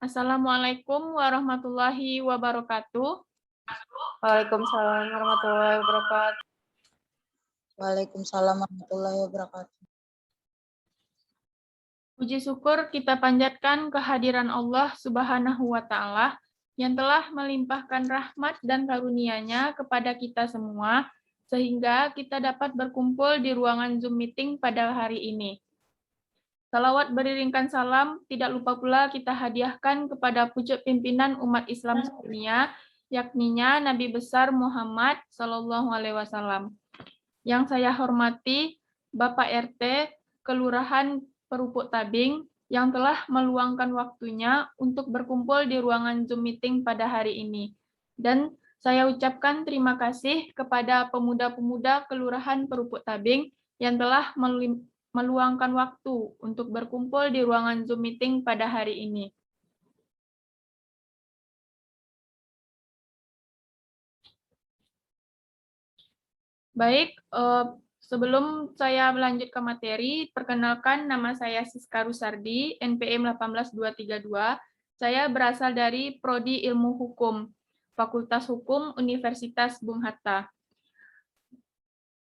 Assalamualaikum warahmatullahi wabarakatuh. Waalaikumsalam warahmatullahi wabarakatuh. Waalaikumsalam warahmatullahi wabarakatuh. Puji syukur kita panjatkan kehadiran Allah Subhanahu wa Ta'ala yang telah melimpahkan rahmat dan karunia-Nya kepada kita semua, sehingga kita dapat berkumpul di ruangan Zoom meeting pada hari ini. Salawat beriringkan salam, tidak lupa pula kita hadiahkan kepada pucuk pimpinan umat Islam sedunia, yakninya Nabi besar Muhammad Sallallahu Alaihi Wasallam. Yang saya hormati Bapak RT Kelurahan Perupuk Tabing yang telah meluangkan waktunya untuk berkumpul di ruangan Zoom meeting pada hari ini. Dan saya ucapkan terima kasih kepada pemuda-pemuda Kelurahan Perupuk Tabing yang telah meluangkan waktu untuk berkumpul di ruangan Zoom meeting pada hari ini. Baik, sebelum saya melanjut ke materi, perkenalkan nama saya Siska Rusardi, NPM 18232. Saya berasal dari Prodi Ilmu Hukum, Fakultas Hukum Universitas Bung Hatta.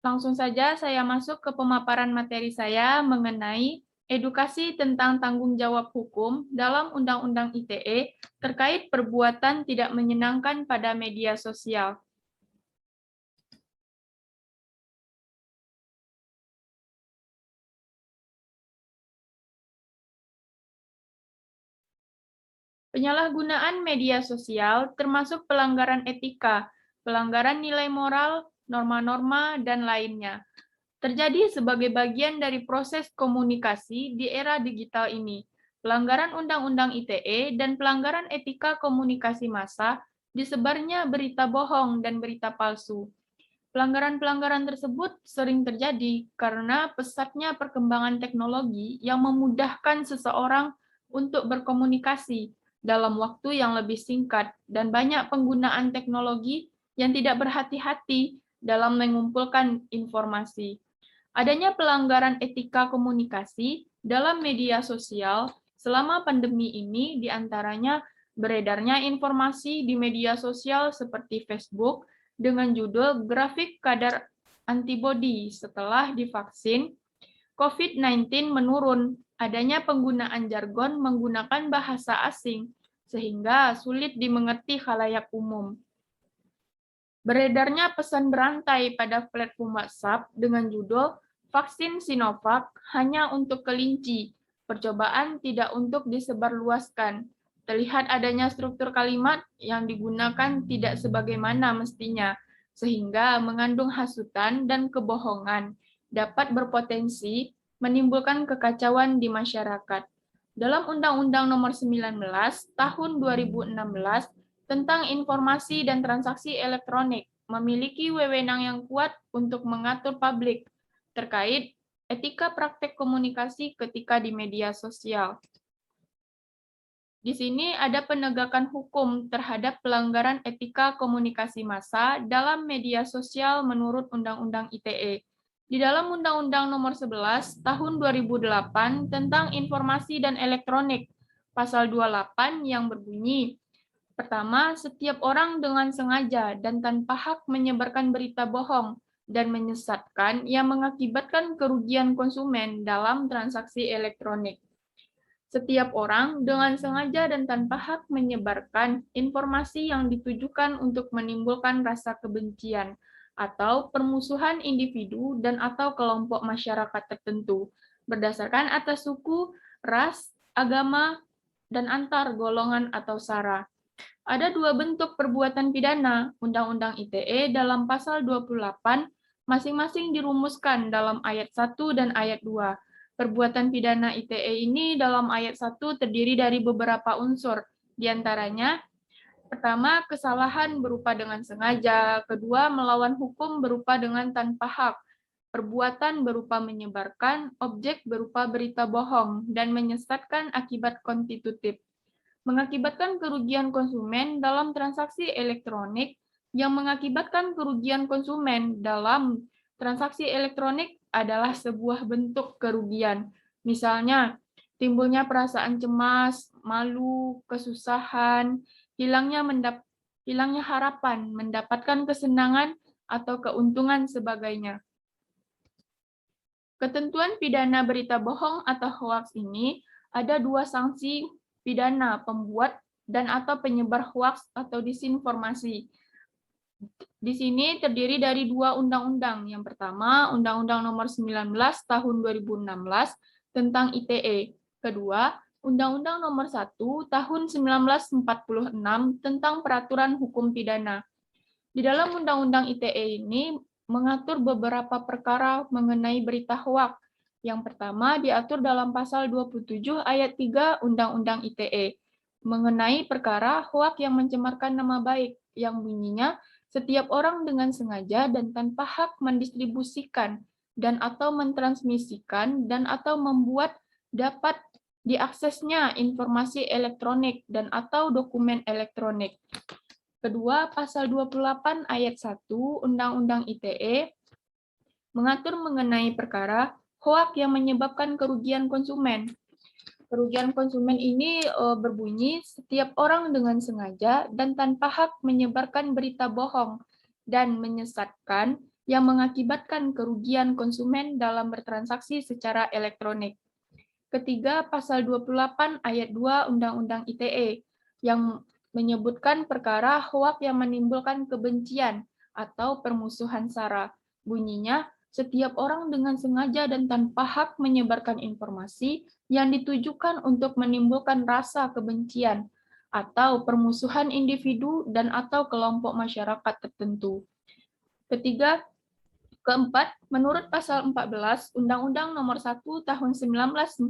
Langsung saja saya masuk ke pemaparan materi saya mengenai edukasi tentang tanggung jawab hukum dalam Undang-Undang ITE terkait perbuatan tidak menyenangkan pada media sosial. Penyalahgunaan media sosial termasuk pelanggaran etika, pelanggaran nilai moral, norma-norma, dan lainnya. Terjadi sebagai bagian dari proses komunikasi di era digital ini. Pelanggaran Undang-Undang ITE dan pelanggaran etika komunikasi massa, disebarnya berita bohong dan berita palsu. Pelanggaran-pelanggaran tersebut sering terjadi karena pesatnya perkembangan teknologi yang memudahkan seseorang untuk berkomunikasi dalam waktu yang lebih singkat dan banyak penggunaan teknologi yang tidak berhati-hati dalam mengumpulkan informasi. Adanya pelanggaran etika komunikasi dalam media sosial selama pandemi ini diantaranya beredarnya informasi di media sosial seperti Facebook dengan judul grafik kadar antibodi setelah divaksin, COVID-19 menurun, adanya penggunaan jargon menggunakan bahasa asing, sehingga sulit dimengerti khalayak umum. Beredarnya pesan berantai pada platform WhatsApp dengan judul vaksin Sinovac hanya untuk kelinci, percobaan tidak untuk disebarluaskan. Terlihat adanya struktur kalimat yang digunakan tidak sebagaimana mestinya, sehingga mengandung hasutan dan kebohongan, dapat berpotensi menimbulkan kekacauan di masyarakat. Dalam Undang-Undang Nomor 19 Tahun 2016 tentang informasi dan transaksi elektronik memiliki wewenang yang kuat untuk mengatur publik terkait etika praktek komunikasi ketika di media sosial. Di sini ada penegakan hukum terhadap pelanggaran etika komunikasi massa dalam media sosial menurut Undang-Undang ITE. Di dalam Undang-Undang Nomor 11 Tahun 2008 tentang Informasi dan Elektronik, Pasal 28 yang berbunyi, pertama, setiap orang dengan sengaja dan tanpa hak menyebarkan berita bohong dan menyesatkan yang mengakibatkan kerugian konsumen dalam transaksi elektronik. Setiap orang dengan sengaja dan tanpa hak menyebarkan informasi yang ditujukan untuk menimbulkan rasa kebencian atau permusuhan individu dan atau kelompok masyarakat tertentu berdasarkan atas suku, ras, agama, dan antar golongan atau sara. Ada dua bentuk perbuatan pidana Undang-Undang ITE dalam pasal 28 masing-masing dirumuskan dalam ayat 1 dan ayat 2. Perbuatan pidana ITE ini dalam ayat 1 terdiri dari beberapa unsur, diantaranya pertama, kesalahan berupa dengan sengaja, kedua, melawan hukum berupa dengan tanpa hak, perbuatan berupa menyebarkan, objek berupa berita bohong, dan menyesatkan akibat konstitutif. Mengakibatkan kerugian konsumen dalam transaksi elektronik yang mengakibatkan kerugian konsumen dalam transaksi elektronik adalah sebuah bentuk kerugian. Misalnya, timbulnya perasaan cemas, malu, kesusahan, hilangnya harapan, mendapatkan kesenangan atau keuntungan sebagainya. Ketentuan pidana berita bohong atau hoaks ini ada 2 sanksi pidana, pembuat dan atau penyebar hoaks atau disinformasi. Di sini terdiri dari 2 undang-undang. Yang pertama, Undang-Undang Nomor 19 Tahun 2016 tentang ITE. Kedua, Undang-Undang Nomor 1 Tahun 1946 tentang Peraturan Hukum Pidana. Di dalam Undang-Undang ITE ini mengatur beberapa perkara mengenai berita hoaks. Yang pertama diatur dalam pasal 27 ayat 3 Undang-Undang ITE mengenai perkara hoaks yang mencemarkan nama baik, yang bunyinya setiap orang dengan sengaja dan tanpa hak mendistribusikan dan atau mentransmisikan dan atau membuat dapat diaksesnya informasi elektronik dan atau dokumen elektronik. Kedua, pasal 28 ayat 1 Undang-Undang ITE mengatur mengenai perkara hoaks yang menyebabkan kerugian konsumen. Kerugian konsumen ini berbunyi setiap orang dengan sengaja dan tanpa hak menyebarkan berita bohong dan menyesatkan yang mengakibatkan kerugian konsumen dalam bertransaksi secara elektronik. Ketiga, pasal 28 ayat 2 Undang-Undang ITE yang menyebutkan perkara hoaks yang menimbulkan kebencian atau permusuhan SARA. Bunyinya, setiap orang dengan sengaja dan tanpa hak menyebarkan informasi yang ditujukan untuk menimbulkan rasa kebencian atau permusuhan individu dan atau kelompok masyarakat tertentu. Keempat, menurut pasal 14 Undang-Undang Nomor 1 Tahun 1946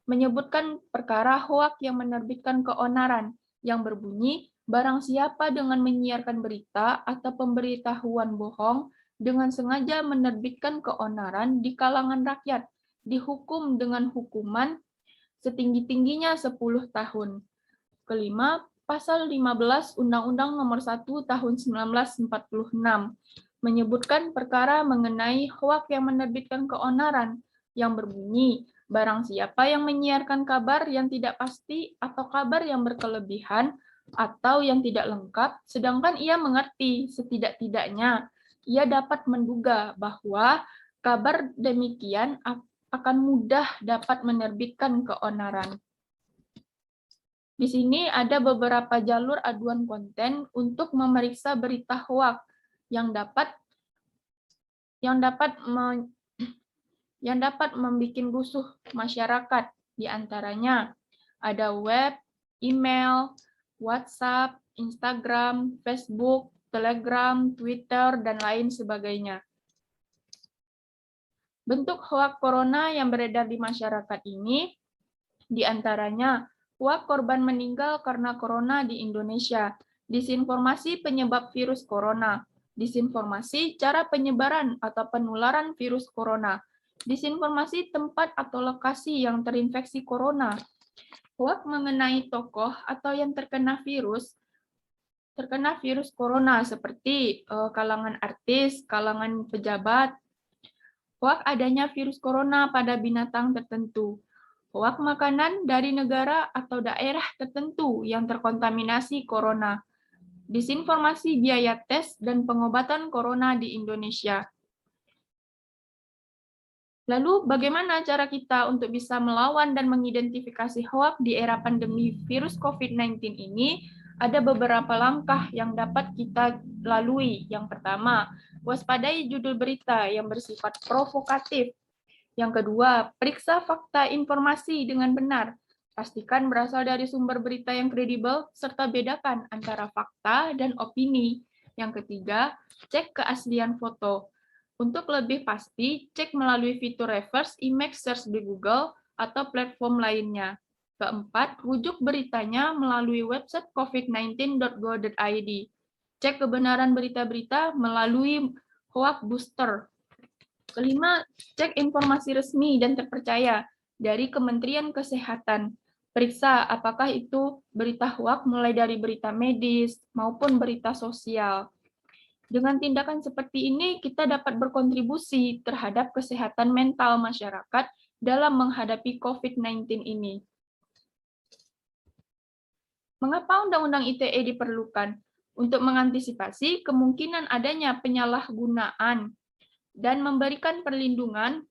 menyebutkan perkara hoaks yang menerbitkan keonaran yang berbunyi barang siapa dengan menyiarkan berita atau pemberitahuan bohong dengan sengaja menerbitkan keonaran di kalangan rakyat dihukum dengan hukuman setinggi-tingginya 10 tahun. Kelima, pasal 15 Undang-Undang Nomor 1 Tahun 1946 menyebutkan perkara mengenai hoaks yang menerbitkan keonaran yang berbunyi barang siapa yang menyiarkan kabar yang tidak pasti atau kabar yang berkelebihan atau yang tidak lengkap, sedangkan ia mengerti setidak-tidaknya ia dapat menduga bahwa kabar demikian akan mudah dapat menerbitkan keonaran. Di sini ada beberapa jalur aduan konten untuk memeriksa berita hoaks yang dapat membuat rusuh masyarakat. Di antaranya ada web, email, WhatsApp, Instagram, Facebook, Telegram, Twitter, dan lain sebagainya. Bentuk hoaks corona yang beredar di masyarakat ini, di antaranya hoaks korban meninggal karena corona di Indonesia, disinformasi penyebab virus corona, disinformasi cara penyebaran atau penularan virus corona, disinformasi tempat atau lokasi yang terinfeksi corona, hoaks mengenai tokoh atau yang terkena virus corona seperti kalangan artis, kalangan pejabat, hoaks adanya virus corona pada binatang tertentu, hoaks makanan dari negara atau daerah tertentu yang terkontaminasi corona, disinformasi biaya tes dan pengobatan corona di Indonesia. Lalu bagaimana cara kita untuk bisa melawan dan mengidentifikasi hoaks di era pandemi virus COVID-19 ini? Ada beberapa langkah yang dapat kita lalui. Yang pertama, waspadai judul berita yang bersifat provokatif. Yang kedua, periksa fakta informasi dengan benar. Pastikan berasal dari sumber berita yang kredibel, serta bedakan antara fakta dan opini. Yang ketiga, cek keaslian foto. Untuk lebih pasti, cek melalui fitur reverse image search di Google atau platform lainnya. Keempat, rujuk beritanya melalui website covid19.go.id. Cek kebenaran berita-berita melalui hoax booster. Kelima, cek informasi resmi dan terpercaya dari Kementerian Kesehatan. Periksa apakah itu berita hoax mulai dari berita medis maupun berita sosial. Dengan tindakan seperti ini, kita dapat berkontribusi terhadap kesehatan mental masyarakat dalam menghadapi COVID-19 ini. Mengapa Undang-Undang ITE diperlukan? Untuk mengantisipasi kemungkinan adanya penyalahgunaan dan memberikan perlindungan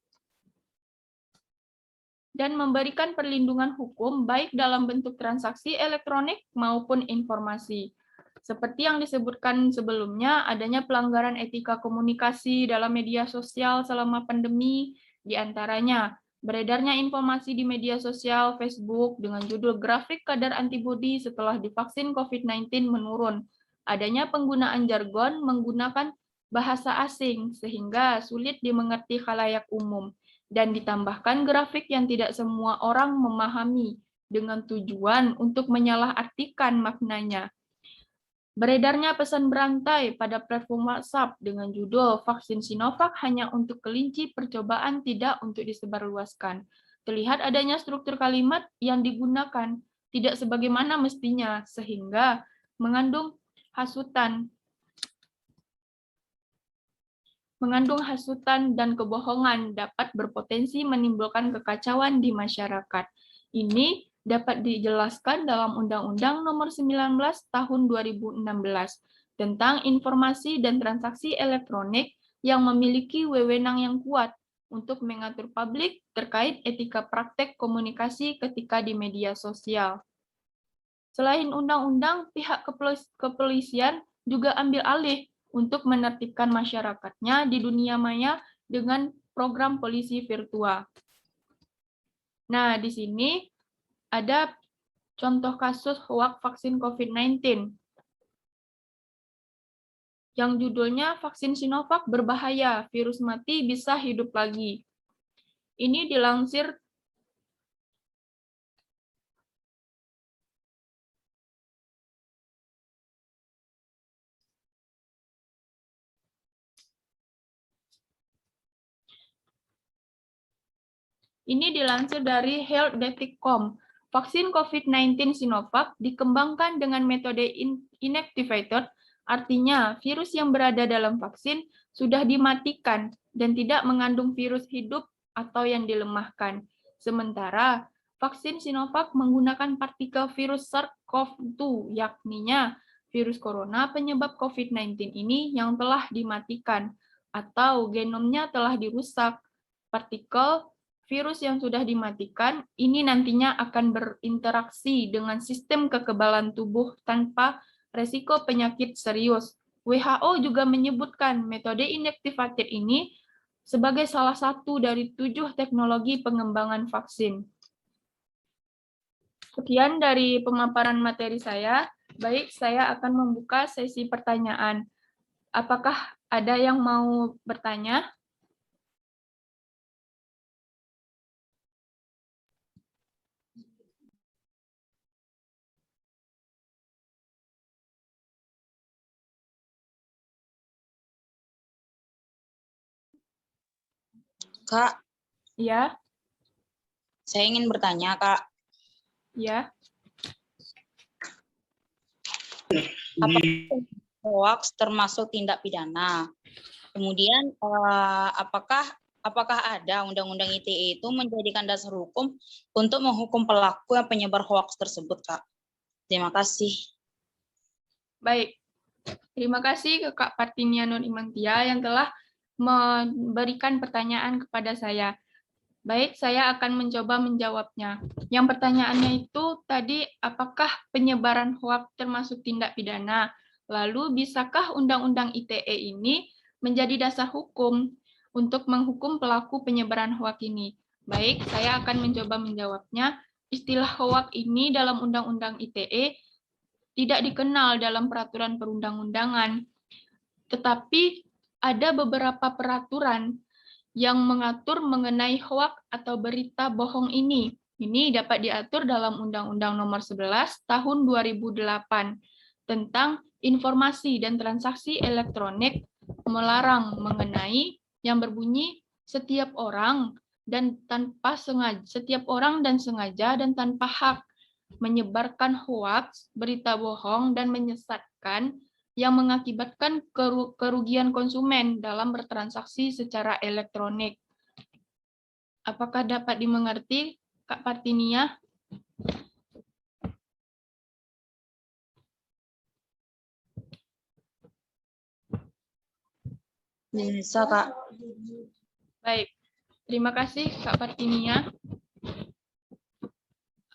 hukum baik dalam bentuk transaksi elektronik maupun informasi. Seperti yang disebutkan sebelumnya, adanya pelanggaran etika komunikasi dalam media sosial selama pandemi, diantaranya beredarnya informasi di media sosial Facebook dengan judul grafik kadar antibodi setelah divaksin COVID-19 menurun. Adanya penggunaan jargon menggunakan bahasa asing sehingga sulit dimengerti khalayak umum. Dan ditambahkan grafik yang tidak semua orang memahami dengan tujuan untuk menyalahartikan maknanya. Beredarnya pesan berantai pada platform WhatsApp dengan judul "Vaksin Sinovac hanya untuk kelinci, percobaan tidak untuk disebarluaskan". Terlihat adanya struktur kalimat yang digunakan tidak sebagaimana mestinya, sehingga mengandung hasutan dan kebohongan dapat berpotensi menimbulkan kekacauan di masyarakat. Ini dapat dijelaskan dalam Undang-Undang Nomor 19 Tahun 2016 tentang informasi dan transaksi elektronik yang memiliki wewenang yang kuat untuk mengatur publik terkait etika praktek komunikasi ketika di media sosial. Selain undang-undang, pihak kepolisian juga ambil alih untuk menertibkan masyarakatnya di dunia maya dengan program polisi virtual. Nah, di sini ada contoh kasus hoak vaksin COVID-19 yang judulnya "Vaksin Sinovac berbahaya, virus mati bisa hidup lagi". Ini dilansir dari health.com. Vaksin COVID-19 Sinovac dikembangkan dengan metode inactivated, artinya virus yang berada dalam vaksin sudah dimatikan dan tidak mengandung virus hidup atau yang dilemahkan. Sementara vaksin Sinovac menggunakan partikel virus SARS-CoV-2, yakninya virus corona penyebab COVID-19 ini yang telah dimatikan atau genomnya telah dirusak. Partikel virus yang sudah dimatikan ini nantinya akan berinteraksi dengan sistem kekebalan tubuh tanpa resiko penyakit serius. WHO juga menyebutkan metode inactivated ini sebagai salah satu dari 7 teknologi pengembangan vaksin. Sekian dari pemaparan materi saya. Baik, saya akan membuka sesi pertanyaan. Apakah ada yang mau bertanya? Kak, Ya, saya ingin bertanya, Kak. ya. Apakah hoax termasuk tindak pidana? Kemudian, apakah ada Undang-Undang ITE itu menjadikan dasar hukum untuk menghukum pelaku yang penyebar hoax tersebut, Kak? Terima kasih. Baik. Terima kasih ke Kak Partinia Nur Imantia yang telah memberikan pertanyaan kepada saya. Baik, saya akan mencoba menjawabnya. Yang pertanyaannya itu tadi, apakah penyebaran hoaks termasuk tindak pidana? Lalu, bisakah Undang-Undang ITE ini menjadi dasar hukum untuk menghukum pelaku penyebaran hoaks ini? Baik, saya akan mencoba menjawabnya. Istilah hoaks ini dalam Undang-Undang ITE tidak dikenal dalam peraturan perundang-undangan, tetapi ada beberapa peraturan yang mengatur mengenai hoaks atau berita bohong ini. Ini dapat diatur dalam Undang-Undang Nomor 11 Tahun 2008 tentang informasi dan transaksi elektronik, melarang mengenai yang berbunyi setiap orang dan sengaja dan tanpa hak menyebarkan hoaks, berita bohong, dan menyesatkan yang mengakibatkan kerugian konsumen dalam bertransaksi secara elektronik. Apakah dapat dimengerti, Kak Partinia? Bisa, Kak. Baik, terima kasih Kak Partinia.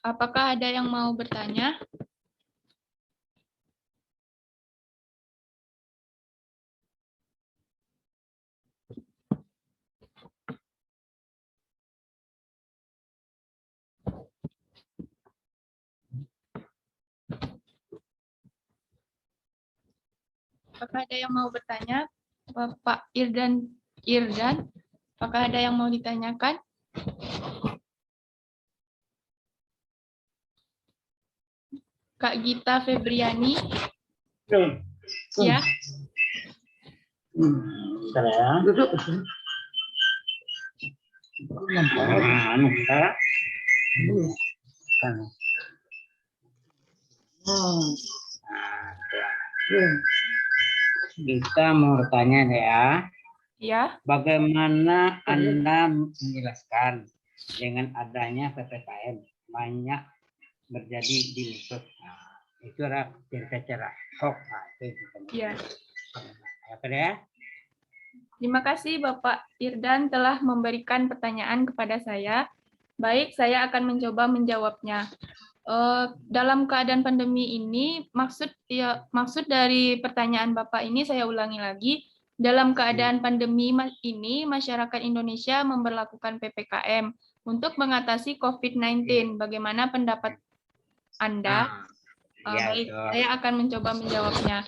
Apakah ada yang mau bertanya? Apakah ada yang mau bertanya? Bapak Irdan, apakah ada yang mau ditanyakan? Kak Gita Febriani, ya. Saya duduk. Kita mau bertanya ya, Ya, bagaimana Anda menjelaskan dengan adanya PPKM banyak terjadi di medsos? Itu adalah cerita hoax. ya. Apa ya? Terima kasih Bapak Irdan telah memberikan pertanyaan kepada saya. Baik, saya akan mencoba menjawabnya. Dalam keadaan pandemi ini, maksud dari pertanyaan Bapak ini saya ulangi lagi. Dalam keadaan pandemi ini, masyarakat Indonesia memberlakukan PPKM untuk mengatasi COVID-19. Bagaimana pendapat Anda? Baik, saya akan mencoba menjawabnya.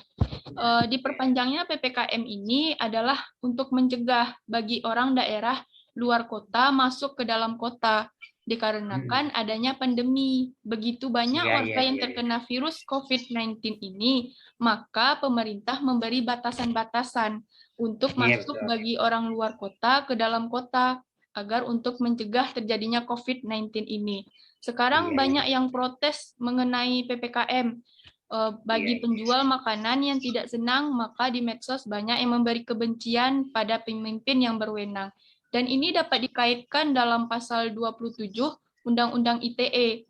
Diperpanjangnya PPKM ini adalah untuk mencegah bagi orang daerah luar kota masuk ke dalam kota dikarenakan adanya pandemi. Begitu banyak warga yang terkena virus COVID-19 ini, maka pemerintah memberi batasan-batasan untuk masuk bagi orang luar kota ke dalam kota agar untuk mencegah terjadinya COVID-19 ini. Sekarang banyak yang protes mengenai PPKM. Bagi penjual makanan yang tidak senang, maka di medsos banyak yang memberi kebencian pada pemimpin yang berwenang. Dan ini dapat dikaitkan dalam pasal 27 Undang-Undang ITE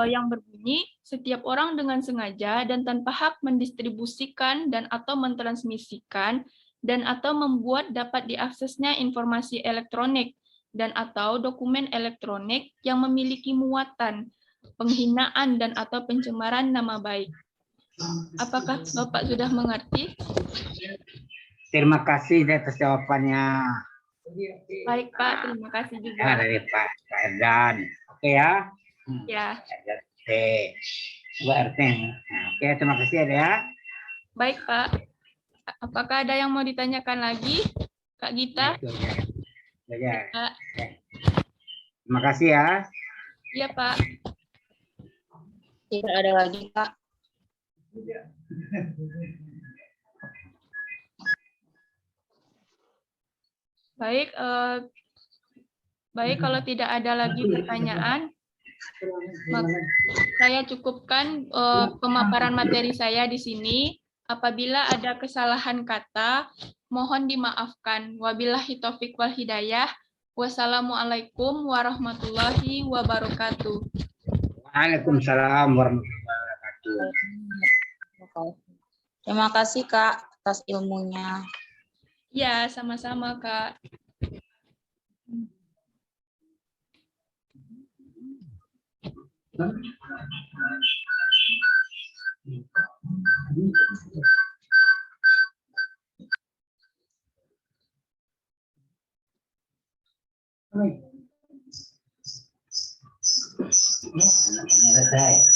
yang berbunyi, setiap orang dengan sengaja dan tanpa hak mendistribusikan dan atau mentransmisikan dan atau membuat dapat diaksesnya informasi elektronik dan atau dokumen elektronik yang memiliki muatan penghinaan dan atau pencemaran nama baik. Apakah Bapak sudah mengerti? Terima kasih atas jawabannya. Baik Pak, terima kasih juga. Dari Pak Erdan. Oke ya. Ya. Oke. Oke, terima kasih ya. Baik Pak. Apakah ada yang mau ditanyakan lagi, Kak Gita? Ya. Terima kasih ya. Iya Pak. Tidak ada lagi, Kak. Baik, kalau tidak ada lagi pertanyaan, saya cukupkan pemaparan materi saya di sini. Apabila ada kesalahan kata, mohon dimaafkan. Wabillahi taufik wal hidayah. Wassalamualaikum warahmatullahi wabarakatuh. Waalaikumsalam warahmatullahi wabarakatuh. Terima kasih, Kak, atas ilmunya. Ya, sama-sama, Kak. Selesai.